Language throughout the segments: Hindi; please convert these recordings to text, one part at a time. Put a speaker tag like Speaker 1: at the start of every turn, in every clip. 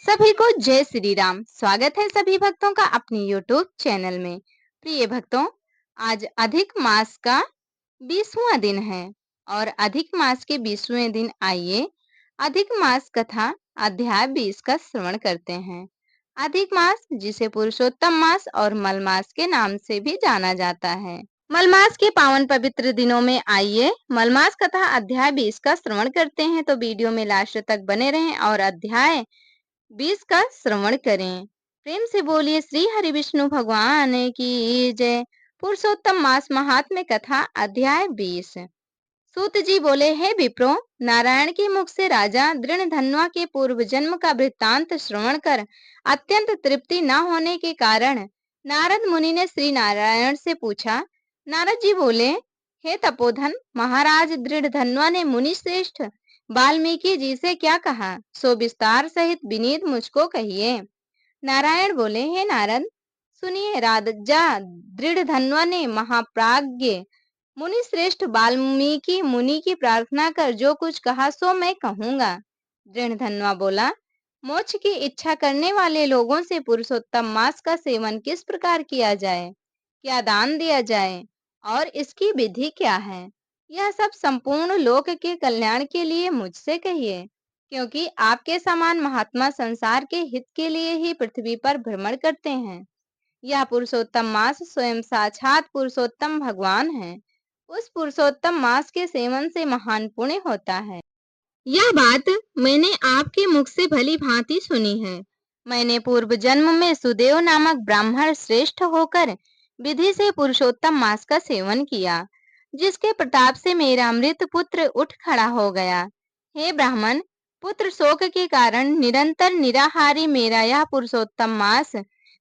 Speaker 1: सभी को जय श्री राम। स्वागत है सभी भक्तों का अपनी यूट्यूब चैनल में। प्रिय भक्तों, आज अधिक मास का 20वां दिन है और अधिक मास के 20वें दिन आइए अधिक मास कथा अध्याय 20 का श्रवण करते हैं। अधिक मास, जिसे पुरुषोत्तम मास और मल मास के नाम से भी जाना जाता है। मलमास के पावन पवित्र दिनों में आइए मलमास कथा अध्याय 20 का श्रवण करते हैं। तो वीडियो में लास्ट तक बने रहें और अध्याय 20 का श्रवण करें। प्रेम से बोलिए श्री हरि विष्णु भगवान की जय। पुरुषोत्तम मास महात्म्य कथा अध्याय 20। सूत जी बोले, हे विप्रो, नारायण के मुख से राजा दृढ़धन्वा के पूर्व जन्म का वृत्तांत श्रवण कर अत्यंत तृप्ति न होने के कारण नारद मुनि ने श्री नारायण से पूछा। नारद जी बोले, हे तपोधन, महाराज दृढ़धन्वा ने मुनि श्रेष्ठ वाल्मीकि जी से क्या कहा, सो विस्तार सहित विनीत मुझको कहिए। नारायण बोले, हे नारद, सुनिए। राजा दृढ़धन्वा ने महाप्राज्ञ मुनि श्रेष्ठ वाल्मीकि मुनि की प्रार्थना कर जो कुछ कहा सो मैं कहूंगा। दृढ़धन्वा बोला, मोक्ष की इच्छा करने वाले लोगों से पुरुषोत्तम मास का सेवन किस प्रकार किया जाए, क्या दान दिया जाए और इसकी विधि क्या है, यह सब संपूर्ण लोक के कल्याण के लिए मुझसे कहिए, क्योंकि आपके समान महात्मा संसार के हित के लिए ही पृथ्वी पर भ्रमण करते हैं। यह पुरुषोत्तम मास स्वयं साक्षात पुरुषोत्तम भगवान है। उस पुरुषोत्तम मास के सेवन से महान पुण्य होता है। यह बात मैंने आपके मुख से भली भांति सुनी है। मैंने पूर्व जन्म में सुदेव नामक ब्राह्मण श्रेष्ठ होकर विधि से पुरुषोत्तम मास का सेवन किया, जिसके प्रताप से मेरा मृत पुत्र उठ खड़ा हो गया। हे ब्राह्मण, पुत्र शोक के कारण निरंतर निराहारी मेरा यह पुरुषोत्तम मास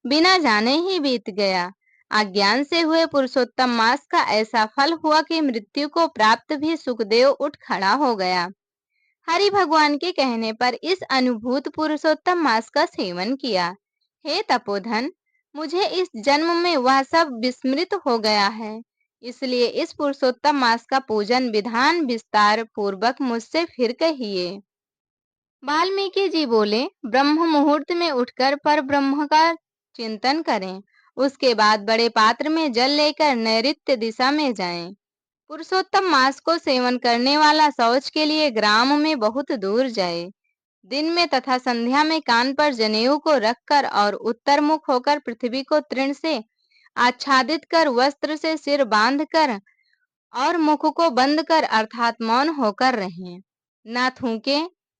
Speaker 1: बिना जाने ही बीत गया। अज्ञान से हुए पुरुषोत्तम मास का ऐसा फल हुआ कि मृत्यु को प्राप्त भी सुखदेव उठ खड़ा हो गया। हरि भगवान के कहने पर इस अनुभूत पुरुषोत्तम मास का सेवन किया। हे तपोधन, मुझे इस जन्म में वह सब विस्मृत हो गया है, इसलिए इस पुरुषोत्तम मास का पूजन विधान विस्तार पूर्वक मुझसे फिर कहिए। वाल्मीकि जी बोले, ब्रह्म मुहूर्त में उठकर पर ब्रह्म का चिंतन करें, उसके बाद बड़े पात्र में जल लेकर नैऋत्य दिशा में जाएं। पुरुषोत्तम मास को सेवन करने वाला शौच के लिए ग्राम में बहुत दूर जाए। दिन में तथा संध्या में कान पर जनेऊ को रखकर और उत्तर मुख होकर पृथ्वी को तृण से आच्छादित कर वस्त्र से सिर बांध कर और मुख को बंद कर अर्थात मौन होकर रहें। न थूके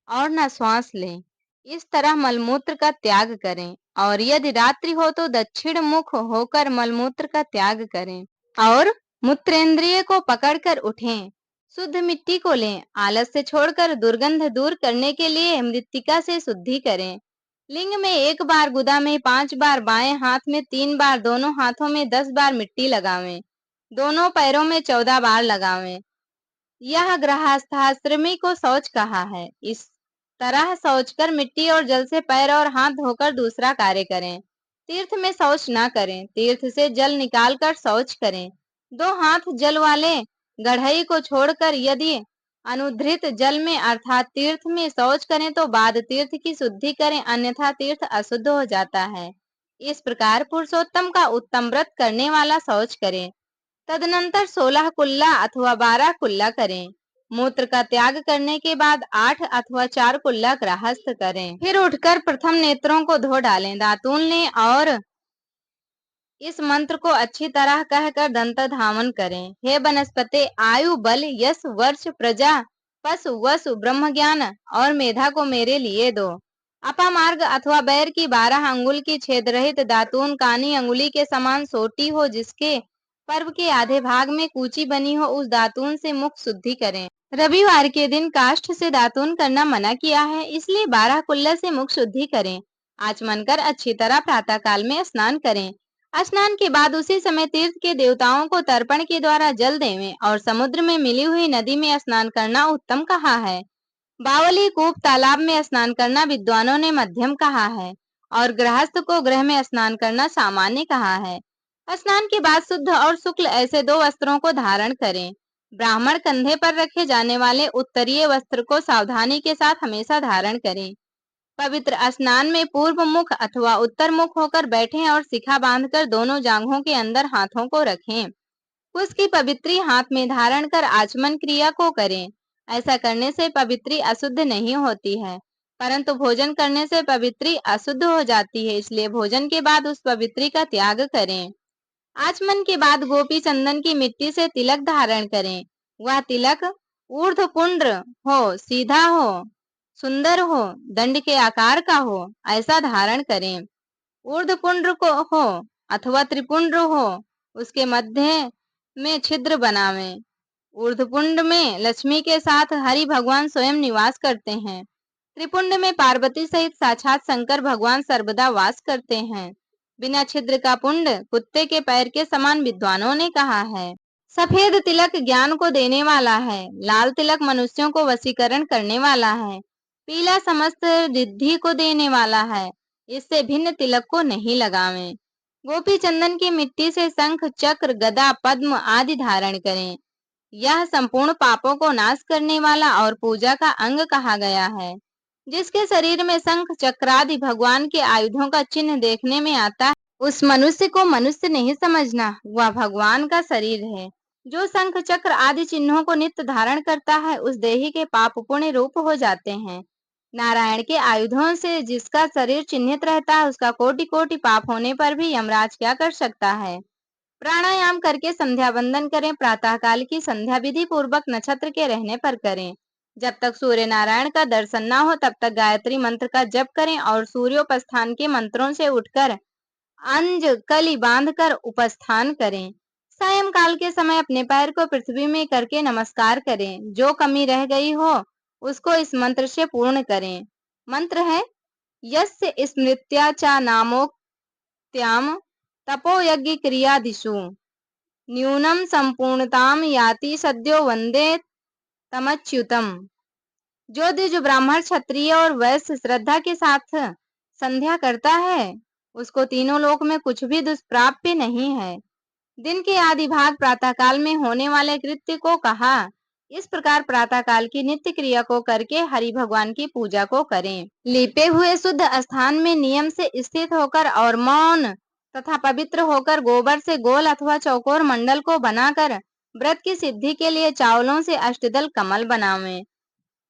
Speaker 1: और न श्वास लें। इस तरह मलमूत्र का त्याग करें और यदि रात्रि हो तो दक्षिण मुख होकर मलमूत्र का त्याग करें और मूत्रेंद्रिय को पकड़कर उठें। शुद्ध मिट्टी को लें। आलस्य छोड़कर दुर्गंध दूर करने के लिए मृत्तिका से शुद्धि करें। लिंग में 1 बार, गुदा में 5 बार, बाएं हाथ में 3 बार, दोनों हाथों में 10 बार मिट्टी लगावें। दोनों पैरों में 14 बार लगावें। यह गृहस्थाश्रमी को शौच कहा है। इस तरह शौच कर मिट्टी और जल से पैर और हाथ धोकर दूसरा कार्य करें। तीर्थ में शौच न करें। तीर्थ से जल निकालकर शौच करें। 2 हाथ जल वाले गढ़ई को छोड़कर यदि अनुधृत जल में अर्थात तीर्थ में शौच करें तो बाद तीर्थ की शुद्धि करें, अन्यथा तीर्थ अशुद्ध हो जाता है। इस प्रकार पुरुषोत्तम का उत्तम व्रत करने वाला शौच करें। तदनंतर 16 कुल्ला अथवा 12 कुल्ला करें। मूत्र का त्याग करने के बाद 8 अथवा 4 कुल्ला गृहस्थ करें। फिर उठकर प्रथम नेत्रों को धो डालें, दातून लें और इस मंत्र को अच्छी तरह कहकर दंत धावन करें। हे वनस्पति, आयु, बल, यश, वर्ष, प्रजा, पशु, वसु, ब्रह्म ज्ञान और मेधा को मेरे लिए दो। अपामार्ग अथवा बैर की 12 अंगुल की छेद रहित दातून कानी अंगुली के समान सोटी हो, जिसके पर्व के आधे भाग में कूची बनी हो, उस दातून से मुख शुद्धि करें। रविवार के दिन काष्ठ से दातून करना मना किया है, इसलिए 12 कुल्ला से मुख शुद्धि करें। आचमन कर अच्छी तरह प्रातः काल में स्नान करें। स्नान के बाद उसी समय तीर्थ के देवताओं को तर्पण के द्वारा जल देवें और समुद्र में मिली हुई नदी में स्नान करना उत्तम कहा है। बावली, कूप, तालाब में स्नान करना विद्वानों ने मध्यम कहा है और गृहस्थ को गृह में स्नान करना सामान्य कहा है। स्नान के बाद शुद्ध और शुक्ल ऐसे 2 वस्त्रों को धारण करें। ब्राह्मण कंधे पर रखे जाने वाले उत्तरीय वस्त्र को सावधानी के साथ हमेशा धारण करें। पवित्र स्नान में पूर्व मुख अथवा उत्तर मुख होकर बैठें और शिखा बांधकर दोनों जांघों के अंदर हाथों को रखें। उसकी पवित्री हाथ में धारण कर आचमन क्रिया को करें। ऐसा करने से पवित्री अशुद्ध नहीं होती है, परंतु भोजन करने से पवित्री अशुद्ध हो जाती है, इसलिए भोजन के बाद उस पवित्री का त्याग करें। आचमन के बाद गोपी चंदन की मिट्टी से तिलक धारण करें। वह तिलक ऊर्ध्व पुंड्र हो, सीधा हो, सुंदर हो, दंड के आकार का हो, ऐसा धारण करें। ऊर्ध्व पुंड्र को हो अथवा त्रिपुंड्र हो, उसके मध्य में छिद्र बनावें। ऊर्ध्वपुंड में लक्ष्मी के साथ हरि भगवान स्वयं निवास करते हैं। त्रिपुंड में पार्वती सहित साक्षात शंकर भगवान सर्वदा वास करते हैं। बिना छिद्र का पुंड कुत्ते के पैर के समान विद्वानों ने कहा है। सफेद तिलक ज्ञान को देने वाला है, लाल तिलक मनुष्यों को वशीकरण करने वाला है, पीला समस्त रिद्धि को देने वाला है। इससे भिन्न तिलक को नहीं लगावें। गोपी चंदन की मिट्टी से शंख, चक्र, गदा, पद्म आदि धारण करें। यह संपूर्ण पापों को नाश करने वाला और पूजा का अंग कहा गया है। जिसके शरीर में शंख, चक्रादि भगवान के आयुधों का चिन्ह देखने में आता है, उस मनुष्य को मनुष्य नहीं समझना, वह भगवान का शरीर है। जो शंख, चक्र आदि चिन्हों को नित्य धारण करता है, उस देही के पाप पुण्य रूप हो जाते हैं। नारायण के आयुधों से जिसका शरीर चिन्हित रहता है, उसका कोटि कोटि पाप होने पर भी यमराज क्या कर सकता है। प्राणायाम करके संध्या वंदन करें। प्रातः काल की संध्या विधि पूर्वक नक्षत्र के रहने पर करें। जब तक सूर्य नारायण का दर्शन न हो तब तक गायत्री मंत्र का जप करें और सूर्योपस्थान के मंत्रों से उठकर अंजकली बांधकर उपस्थान करें। सायंकाल के समय अपने पैर को पृथ्वी में करके नमस्कार करें। जो कमी रह गई हो उसको इस मंत्र से पूर्ण करें। मंत्र है, यस्य स्मृत्या च नामोक्त्याम तपो यज्ञ क्रियादिषु न्यूनम संपूर्णताम याति सद्यो वंदे तमच्युतम। जो द्विज ब्राह्मण, क्षत्रिय और वैश्य श्रद्धा के साथ संध्या करता है, उसको तीनों लोक में कुछ भी दुष्प्राप्य नहीं है। दिन के आदि भाग प्रातः काल में होने वाले कृत्य को कहा। इस प्रकार प्रातः काल की नित्य क्रिया को करके हरि भगवान की पूजा को करें। लिपे हुए शुद्ध स्थान में नियम से स्थित होकर और मौन तथा पवित्र होकर गोबर से गोल अथवा चौकोर मंडल को बनाकर व्रत की सिद्धि के लिए चावलों से अष्टदल कमल बनावें।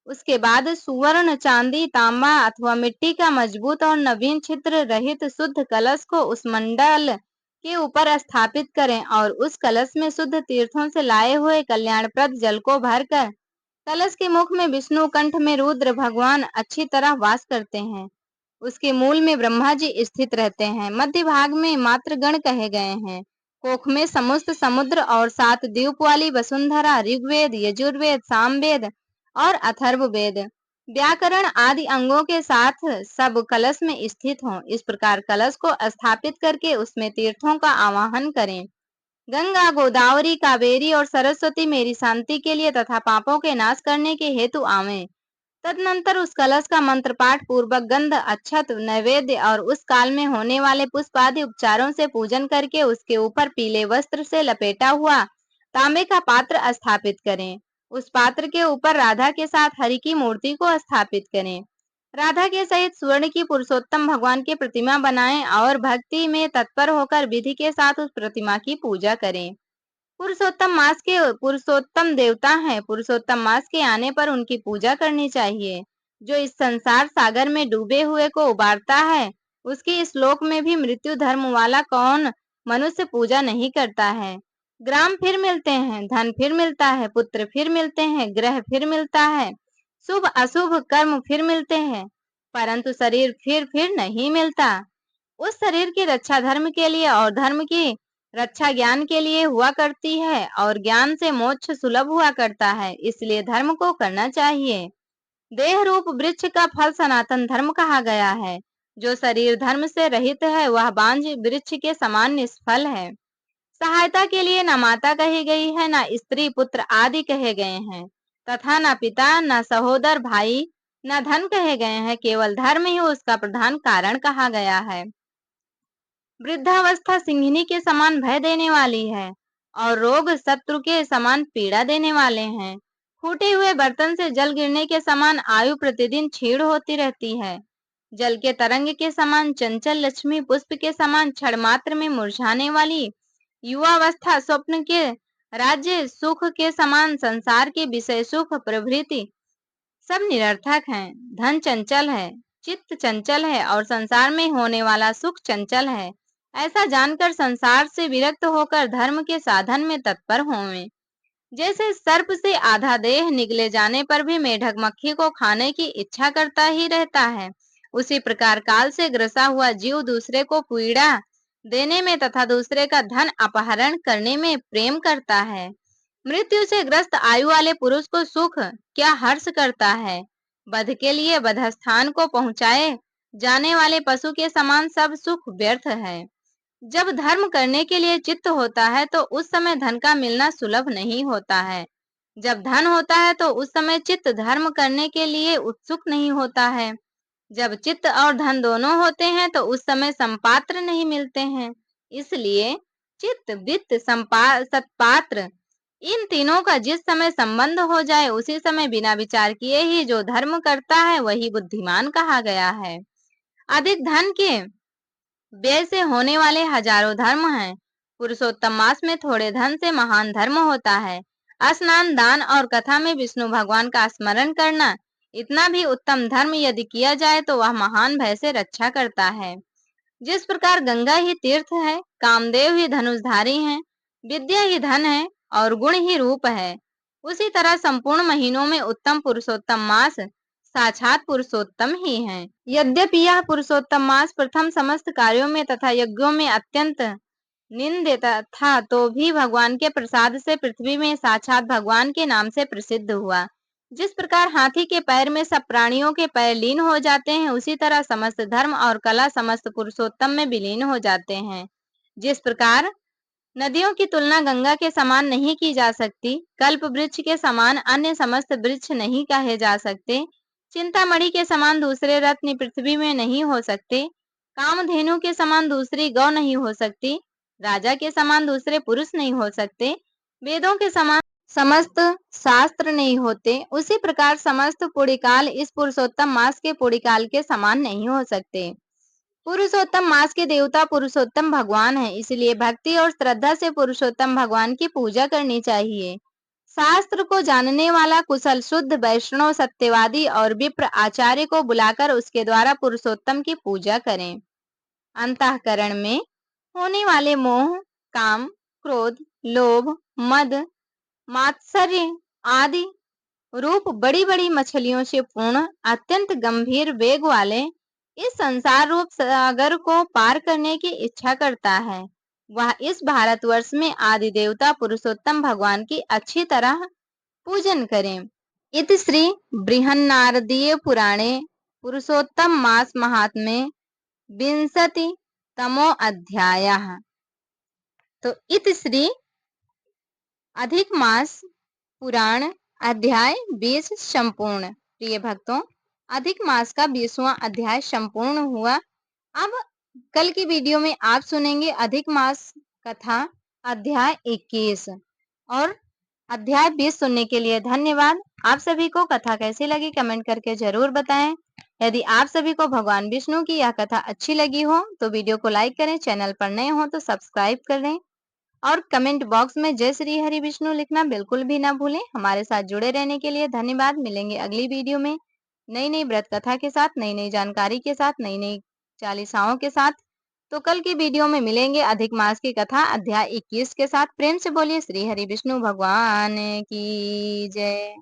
Speaker 1: उसके बाद सुवर्ण, चांदी, तांबा अथवा मिट्टी का मजबूत और नवीन छिद्र रहित शुद्ध कलश को उस मंडल के ऊपर स्थापित करें और उस कलश में शुद्ध तीर्थों से लाए हुए कल्याणप्रद जल को भरकर कलश के मुख में विष्णु, कंठ में रुद्र भगवान अच्छी तरह वास करते हैं। उसके मूल में ब्रह्मा जी स्थित रहते हैं। मध्य भाग में मातृगण कहे गए हैं। कोख में समस्त समुद्र और 7 द्वीप वाली वसुंधरा, ऋग्वेद, यजुर्वेद, सामवेद और अथर्ववेद व्याकरण आदि अंगों के साथ सब कलश में स्थित हों। इस प्रकार कलश को स्थापित करके उसमें तीर्थों का आवाहन करें। गंगा, गोदावरी, कावेरी और सरस्वती मेरी शांति के लिए तथा पापों के नाश करने के हेतु आवें। तदनंतर उस कलश का मंत्र पाठ पूर्वक गंध, अक्षत, नैवेद्य और उस काल में होने वाले पुष्प आदि उपचारों से पूजन करके उसके ऊपर पीले वस्त्र से लपेटा हुआ तांबे का पात्र स्थापित करें। उस पात्र के ऊपर राधा के साथ हरि की मूर्ति को स्थापित करें। राधा के सहित स्वर्ण की पुरुषोत्तम भगवान की प्रतिमा बनाएं और भक्ति में तत्पर होकर विधि के साथ उस प्रतिमा की पूजा करें। पुरुषोत्तम मास के पुरुषोत्तम देवता हैं। पुरुषोत्तम मास के आने पर उनकी पूजा करनी चाहिए। जो इस संसार सागर में डूबे हुए को उबारता है, उसकी इस लोक में भी मृत्यु धर्म वाला कौन मनुष्य पूजा नहीं करता है। ग्राम फिर मिलते हैं, धन फिर मिलता है, पुत्र फिर मिलते हैं, ग्रह फिर मिलता है, शुभ अशुभ कर्म फिर मिलते हैं, परंतु शरीर फिर नहीं मिलता। उस शरीर की रक्षा धर्म के लिए और धर्म की रक्षा ज्ञान के लिए हुआ करती है और ज्ञान से मोक्ष सुलभ हुआ करता है। इसलिए धर्म को करना चाहिए। देह रूप वृक्ष का फल सनातन धर्म कहा गया है। जो शरीर धर्म से रहित है वह बांझ वृक्ष के समान निष्फल है। सहायता के लिए न माता कही गई है, न स्त्री, पुत्र आदि कहे गए हैं, तथा न पिता, न सहोदर, भाई, न धन कहे गए हैं। केवल धर्म ही उसका प्रधान कारण कहा गया है। वृद्धावस्था सिंहिनी के समान भय देने वाली है और रोग शत्रु के समान पीड़ा देने वाले हैं। फूटे हुए बर्तन से जल गिरने के समान आयु प्रतिदिन क्षीण होती रहती है। जल के तरंग के समान चंचल लक्ष्मी, पुष्प के समान क्षण मात्र में मुरझाने वाली युवावस्था, स्वप्न के राज्य सुख के समान संसार के विषय सुख प्रभृति सब निरर्थक हैं। धन चंचल है, चित्त चंचल है और संसार में होने वाला सुख चंचल है। ऐसा जानकर संसार से विरक्त होकर धर्म के साधन में तत्पर होवें। जैसे सर्प से आधा देह निगले जाने पर भी मेढक मक्खी को खाने की इच्छा करता ही रहता है, उसी प्रकार काल से ग्रसा हुआ जीव दूसरे को पीड़ा देने में तथा दूसरे का धन अपहरण करने में प्रेम करता है। मृत्यु से ग्रस्त आयु वाले पुरुष को सुख क्या हर्ष करता है। वध के लिए वधस्थान को पहुंचाए जाने वाले पशु के समान सब सुख व्यर्थ है। जब धर्म करने के लिए चित्त होता है तो उस समय धन का मिलना सुलभ नहीं होता है। जब धन होता है तो उस समय चित्त धर्म करने के लिए उत्सुक नहीं होता है। जब चित्त और धन दोनों होते हैं तो उस समय संपात्र नहीं मिलते हैं। इसलिए चित्त, वित्त, सत्पात्र इन तीनों का जिस समय संबंध हो जाए उसी समय बिना विचार किए ही जो धर्म करता है वही बुद्धिमान कहा गया है। अधिक धन के व्यय से होने वाले हजारों धर्म हैं। पुरुषोत्तम मास में थोड़े धन से महान धर्म होता है। स्नान, दान और कथा में विष्णु भगवान का स्मरण करना, इतना भी उत्तम धर्म यदि किया जाए तो वह महान भय से रक्षा करता है। जिस प्रकार गंगा ही तीर्थ है, कामदेव ही धनुषधारी हैं, विद्या ही धन है और गुण ही रूप है, उसी तरह संपूर्ण महीनों में उत्तम पुरुषोत्तम मास साक्षात पुरुषोत्तम ही है। यद्यपि यह पुरुषोत्तम मास प्रथम समस्त कार्यों में तथा यज्ञों में अत्यंत निंदित था, तो भी भगवान के प्रसाद से पृथ्वी में साक्षात भगवान के नाम से प्रसिद्ध हुआ। जिस प्रकार हाथी के पैर में सब प्राणियों के पैर लीन हो जाते हैं, उसी तरह समस्त धर्म और कला समस्त पुरुषोत्तम में विलीन हो जाते हैं। जिस प्रकार नदियों की तुलना गंगा के समान नहीं की जा सकती, कल्प वृक्ष के समान अन्य समस्त वृक्ष नहीं कहे जा सकते, चिंतामणि के समान दूसरे रत्न पृथ्वी में नहीं हो सकते, कामधेनु के समान दूसरी गौ नहीं हो सकती, राजा के समान दूसरे पुरुष नहीं हो सकते, वेदों के समान समस्त शास्त्र नहीं होते, उसी प्रकार समस्त पुण्यकाल इस पुरुषोत्तम मास के पुण्यकाल के समान नहीं हो सकते। पुरुषोत्तम मास के देवता पुरुषोत्तम भगवान है, इसलिए भक्ति और श्रद्धा से पुरुषोत्तम भगवान की पूजा करनी चाहिए। शास्त्र को जानने वाला कुशल शुद्ध वैष्णव सत्यवादी और विप्र आचार्य को बुलाकर उसके द्वारा पुरुषोत्तम की पूजा करें। अंतःकरण में होने वाले मोह, काम, क्रोध, लोभ, मद, मात्सर्य आदि रूप बड़ी बड़ी मछलियों से पूर्ण अत्यंत गंभीर वेग वाले इस संसार रूप सागर को पार करने की इच्छा करता है, वह इस भारतवर्ष में आदि देवता पुरुषोत्तम भगवान की अच्छी तरह पूजन करें। इति श्री बृहन्नारदीय पुराणे पुरुषोत्तम मास महात्म्ये विंशति तमो अध्यायः। तो इति श्री अधिक मास पुराण अध्याय 20 संपूर्ण। प्रिय भक्तों, अधिक मास का 20वां अध्याय संपूर्ण हुआ। अब कल की वीडियो में आप सुनेंगे अधिक मास कथा अध्याय 21 और अध्याय 20 सुनने के लिए धन्यवाद। आप सभी को कथा कैसी लगी कमेंट करके जरूर बताएं। यदि आप सभी को भगवान विष्णु की यह कथा अच्छी लगी हो तो वीडियो को लाइक करें, चैनल पर नए हो तो सब्सक्राइब करें और कमेंट बॉक्स में जय श्री हरि विष्णु लिखना बिल्कुल भी ना भूलें। हमारे साथ जुड़े रहने के लिए धन्यवाद। मिलेंगे अगली वीडियो में नई नई व्रत कथा के साथ, नई नई जानकारी के साथ, नई नई चालीसाओं के साथ। तो कल की वीडियो में मिलेंगे अधिक मास की कथा अध्याय 21 के साथ। प्रेम से बोलिए श्री हरि विष्णु भगवान की जय।